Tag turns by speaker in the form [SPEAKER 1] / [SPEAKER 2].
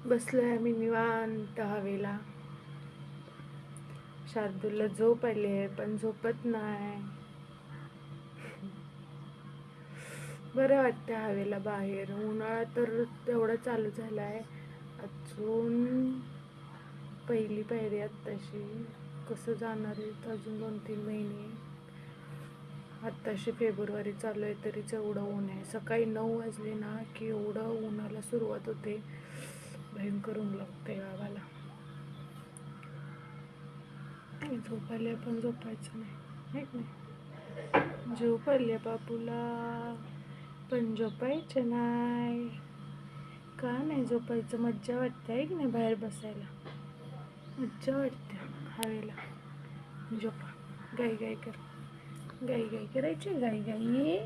[SPEAKER 1] बसलोय आम्ही निवांत हवेला. शार्दूलला झोप आली आहे पण झोपत नाही. बरं वाटतं हवेला बाहेर. उन्हाळा तर तेवढा चालू झाला आहे, अजून पहिली पायरी आत्ताशी. कसं जाणार आहेत अजून 2-3 महिने. आत्ताशी फेब्रुवारी चालू आहे तरीच एवढं ऊन आहे. सकाळी 9 वाजले ना की एवढं उन्हाला सुरुवात होते, भयंकर ऊन लागते गावाला. झोप आली पण झोपायचं नाही, की नाही? झोप आली बाबूला पण झोपायचं नाही. का नाही झोपायचं? मज्जा वाटते आहे की नाही बाहेर बसायला? मज्जा वाटते हवेला. झोपा. गाई गाई कर. गाई गाई करायची. गाई गाई